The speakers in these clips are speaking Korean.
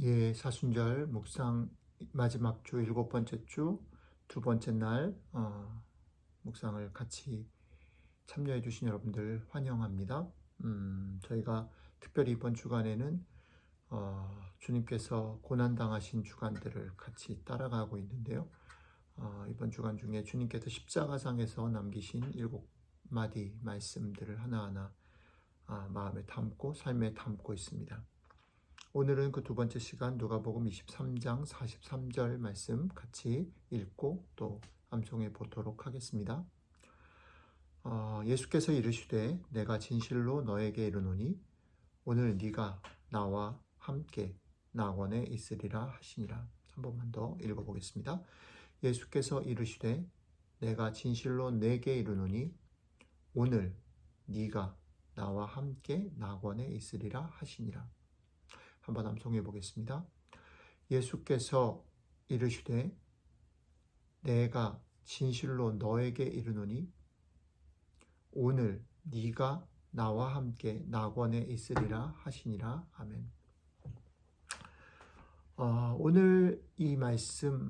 예, 사순절 묵상 마지막 주 일곱 번째 주 두 번째 날 묵상을 같이 참여해 주신 여러분들 환영합니다. 저희가 특별히 이번 주간에는 주님께서 고난당하신 주간들을 같이 따라가고 있는데요. 이번 주간 중에 주님께서 십자가상에서 남기신 일곱 마디 말씀들을 하나하나 마음에 담고 삶에 담고 있습니다. 오늘은 그 두 번째 시간 누가복음 23장 43절 말씀 같이 읽고 또 암송해 보도록 하겠습니다. 예수께서 이르시되 내가 진실로 너에게 이르노니 오늘 네가 나와 함께 낙원에 있으리라 하시니라. 한 번만 더 읽어보겠습니다. 예수께서 이르시되 내가 진실로 내게 이르노니 오늘 네가 나와 함께 낙원에 있으리라 하시니라. 한번 암송해 보겠습니다. 예수께서 이르시되 내가 진실로 너에게 이르노니 오늘 네가 나와 함께 낙원에 있으리라 하시니라. 아멘. 오늘 이 말씀의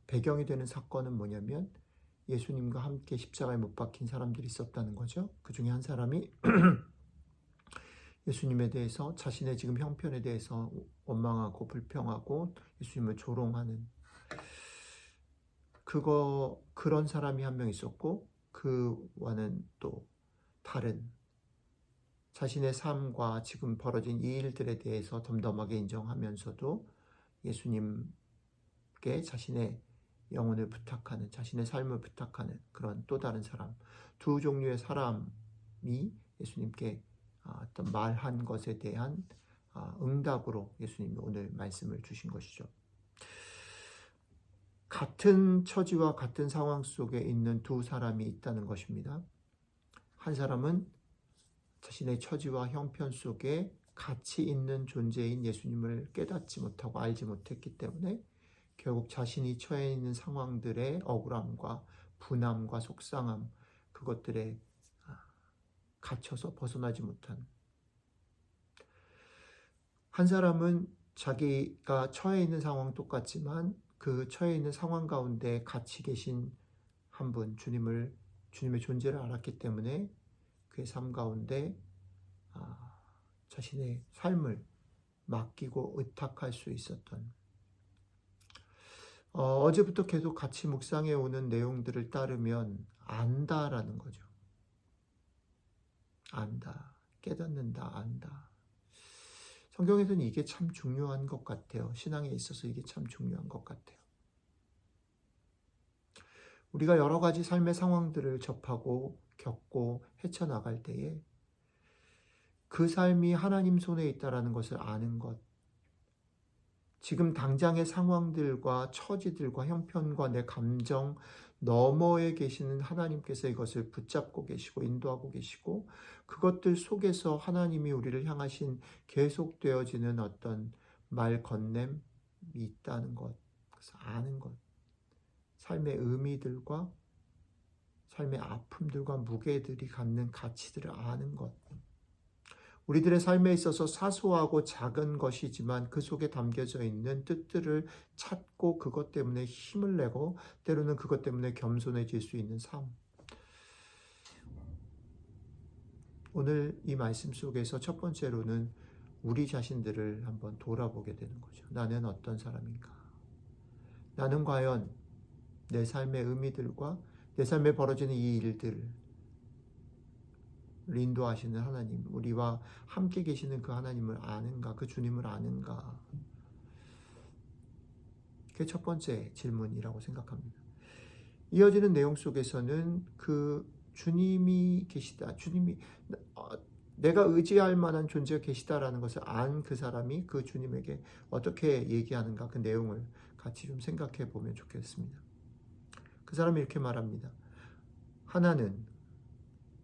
배경이 되는 사건은 뭐냐면 예수님과 함께 십자가에 못 박힌 사람들이 있었다는 거죠. 그 중에 한 사람이 예수님에 대해서 자신의 지금 형편에 대해서 원망하고 불평하고 예수님을 조롱하는 그런 사람이 한 명 있었고, 그와는 또 다른 자신의 삶과 지금 벌어진 이 일들에 대해서 덤덤하게 인정하면서도 예수님께 자신의 영혼을 부탁하는, 자신의 삶을 부탁하는 그런 또 다른 사람, 두 종류의 사람이 예수님께 어떤 말한 것에 대한 응답으로 예수님이 오늘 말씀을 주신 것이죠. 같은 처지와 같은 상황 속에 있는 두 사람이 있다는 것입니다. 한 사람은 자신의 처지와 형편 속에 가치 있는 존재인 예수님을 깨닫지 못하고 알지 못했기 때문에 결국 자신이 처해 있는 상황들의 억울함과 분함과 속상함, 그것들에 갇혀서 벗어나지 못한, 한 사람은 자기가 처해 있는 상황 똑같지만 그 처해 있는 상황 가운데 같이 계신 한 분, 주님의 존재를 알았기 때문에 그의 삶 가운데 자신의 삶을 맡기고 의탁할 수 있었던, 어제부터 계속 같이 묵상해 오는 내용들을 따르면 안다라는 거죠. 안다, 깨닫는다, 안다. 성경에서는 이게 참 중요한 것 같아요. 신앙에 있어서 이게 참 중요한 것 같아요. 우리가 여러 가지 삶의 상황들을 접하고 겪고 헤쳐나갈 때에 그 삶이 하나님 손에 있다는 것을 아는 것, 지금 당장의 상황들과 처지들과 형편과 내 감정 너머에 계시는 하나님께서 이것을 붙잡고 계시고 인도하고 계시고, 그것들 속에서 하나님이 우리를 향하신 계속되어지는 어떤 말 건냄이 있다는 것, 그래서 아는 것, 삶의 의미들과 삶의 아픔들과 무게들이 갖는 가치들을 아는 것, 우리들의 삶에 있어서 사소하고 작은 것이지만 그 속에 담겨져 있는 뜻들을 찾고 그것 때문에 힘을 내고 때로는 그것 때문에 겸손해질 수 있는 삶. 오늘 이 말씀 속에서 첫 번째로는 우리 자신들을 한번 돌아보게 되는 거죠. 나는 어떤 사람인가? 나는 과연 내 삶의 의미들과 내 삶에 벌어지는 이 일들을 인도하시는 하나님, 우리와 함께 계시는 그 하나님을 아는가, 그 주님을 아는가? 그게 첫 번째 질문이라고 생각합니다. 이어지는 내용 속에서는 그 주님이 계시다, 주님이 내가 의지할 만한 존재가 계시다라는 것을 안 그 사람이 그 주님에게 어떻게 얘기하는가, 그 내용을 같이 좀 생각해 보면 좋겠습니다. 그 사람이 이렇게 말합니다. 하나는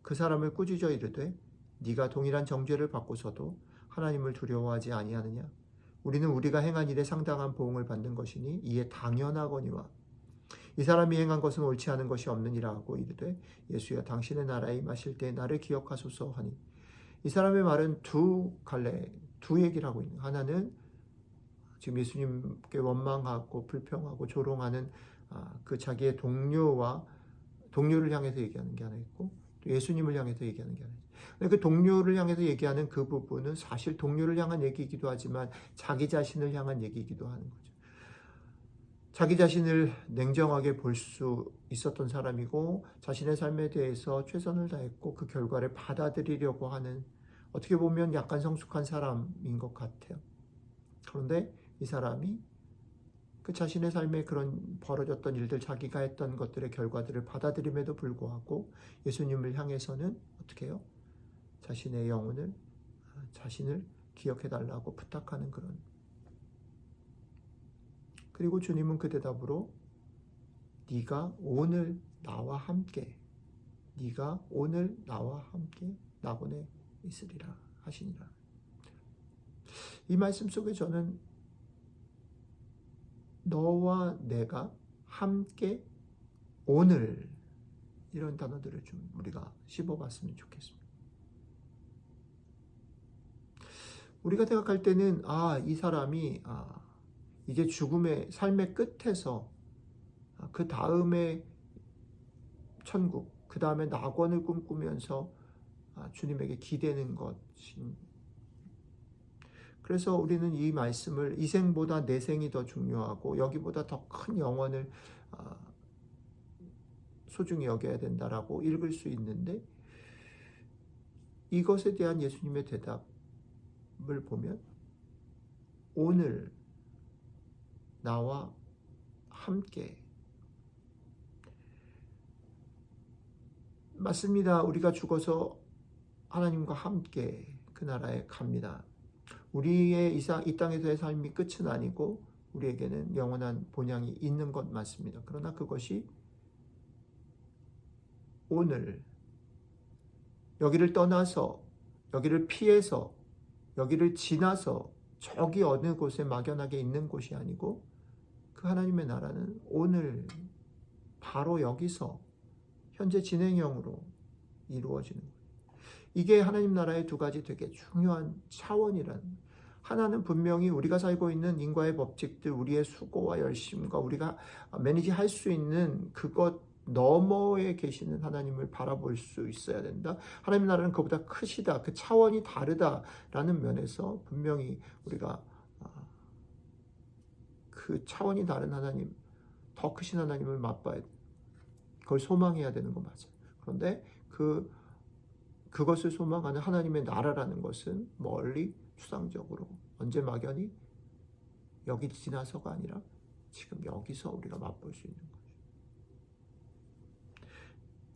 그 사람을 꾸짖어 이르되 네가 동일한 정죄를 받고서도 하나님을 두려워하지 아니하느냐? 우리는 우리가 행한 일에 상당한 보응을 받는 것이니 이에 당연하거니와 이 사람이 행한 것은 옳지 않은 것이 없느니라 하고 이르되 예수여 당신의 나라에 임하실 때 나를 기억하소서 하니 이 사람의 말은 두 갈래, 두 얘기를 하고 있는. 하나는 지금 예수님께 원망하고 불평하고 조롱하는 그 자기의 동료를 향해서 얘기하는 게 하나 있고, 또 예수님을 향해서 얘기하는 게 하나 있고. 그 동료를 향해서 얘기하는 그 부분은 사실 동료를 향한 얘기이기도 하지만 자기 자신을 향한 얘기이기도 하는 거죠. 자기 자신을 냉정하게 볼 수 있었던 사람이고, 자신의 삶에 대해서 최선을 다했고 그 결과를 받아들이려고 하는, 어떻게 보면 약간 성숙한 사람인 것 같아요. 그런데 이 사람이 그 자신의 삶에 그런 벌어졌던 일들, 자기가 했던 것들의 결과들을 받아들임에도 불구하고 예수님을 향해서는 어떻게 해요? 자신의 영혼을, 자신을 기억해 달라고 부탁하는 그런. 그리고 주님은 그 대답으로 네가 오늘 나와 함께 낙원에 있으리라 하시니라. 이 말씀 속에 저는 너와 내가 함께 오늘, 이런 단어들을 좀 우리가 씹어봤으면 좋겠습니다. 우리가 생각할 때는 이 사람이 이제 죽음의 삶의 끝에서 그 다음에 천국, 그 다음에 낙원을 꿈꾸면서 주님에게 기대는 것인. 그래서 우리는 이 말씀을 이 생보다 내 생이 더 중요하고 여기보다 더 큰 영혼을 소중히 여겨야 된다라고 읽을 수 있는데, 이것에 대한 예수님의 대답을 보면 오늘 나와 함께. 맞습니다. 우리가 죽어서 하나님과 함께 그 나라에 갑니다. 우리의 이 땅에서의 삶이 끝은 아니고 우리에게는 영원한 본향이 있는 것 맞습니다. 그러나 그것이 오늘 여기를 떠나서, 여기를 피해서, 여기를 지나서 저기 어느 곳에 막연하게 있는 곳이 아니고, 그 하나님의 나라는 오늘 바로 여기서 현재 진행형으로 이루어지는 거예요. 이게 하나님 나라의 두 가지 되게 중요한 차원이라는. 하나는 분명히 우리가 살고 있는 인과의 법칙들, 우리의 수고와 열심과 우리가 매니지할 수 있는 그것 너머에 계시는 하나님을 바라볼 수 있어야 된다. 하나님 나라는 그보다 크시다, 그 차원이 다르다라는 면에서 분명히 우리가 그 차원이 다른 하나님, 더 크신 하나님을 맛봐야 돼. 그걸 소망해야 되는 거 맞아요. 그런데 그것을 소망하는 하나님의 나라라는 것은 멀리 추상적으로 언제 막연히 여기 지나서가 아니라 지금 여기서 우리가 맛볼 수 있는 거죠.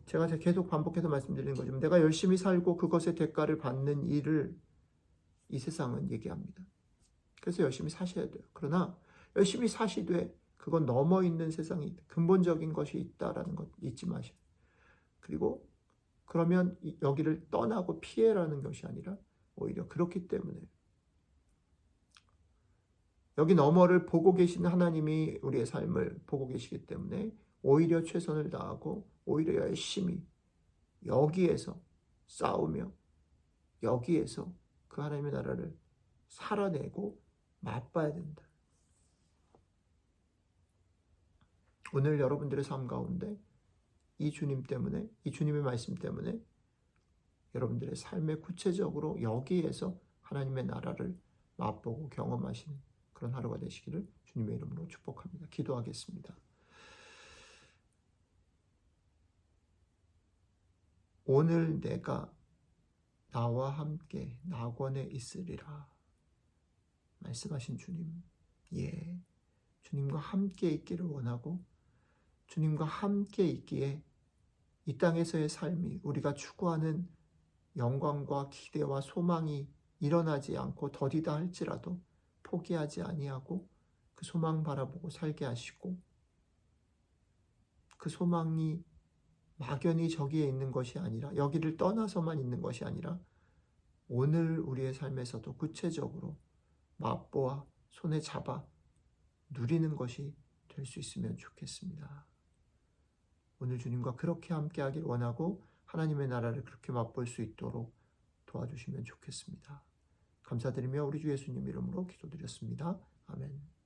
제가 계속 반복해서 말씀드리는 거지만, 내가 열심히 살고 그것의 대가를 받는 일을 이 세상은 얘기합니다. 그래서 열심히 사셔야 돼요. 그러나 열심히 사시되 그건 넘어 있는 세상이, 근본적인 것이 있다라는 것 잊지 마셔요. 그리고 그러면 여기를 떠나고 피해라는 것이 아니라 오히려 그렇기 때문에 여기 너머를 보고 계시는 하나님이 우리의 삶을 보고 계시기 때문에 오히려 최선을 다하고 오히려 열심히 여기에서 싸우며 여기에서 그 하나님의 나라를 살아내고 맛봐야 된다. 오늘 여러분들의 삶 가운데 이 주님 때문에, 이 주님의 말씀 때문에 여러분들의 삶에 구체적으로 여기에서 하나님의 나라를 맛보고 경험하시는 그런 하루가 되시기를 주님의 이름으로 축복합니다. 기도하겠습니다. 오늘 내가 나와 함께 낙원에 있으리라 말씀하신 주님, 주님과 함께 있기를 원하고 주님과 함께 있기에 이 땅에서의 삶이, 우리가 추구하는 영광과 기대와 소망이 일어나지 않고 더디다 할지라도 포기하지 아니하고 그 소망 바라보고 살게 하시고, 그 소망이 막연히 저기에 있는 것이 아니라, 여기를 떠나서만 있는 것이 아니라 오늘 우리의 삶에서도 구체적으로 맛보아 손에 잡아 누리는 것이 될 수 있으면 좋겠습니다. 오늘 주님과 그렇게 함께하길 원하고 하나님의 나라를 그렇게 맛볼 수 있도록 도와주시면 좋겠습니다. 감사드리며 우리 주 예수님 이름으로 기도드렸습니다. 아멘.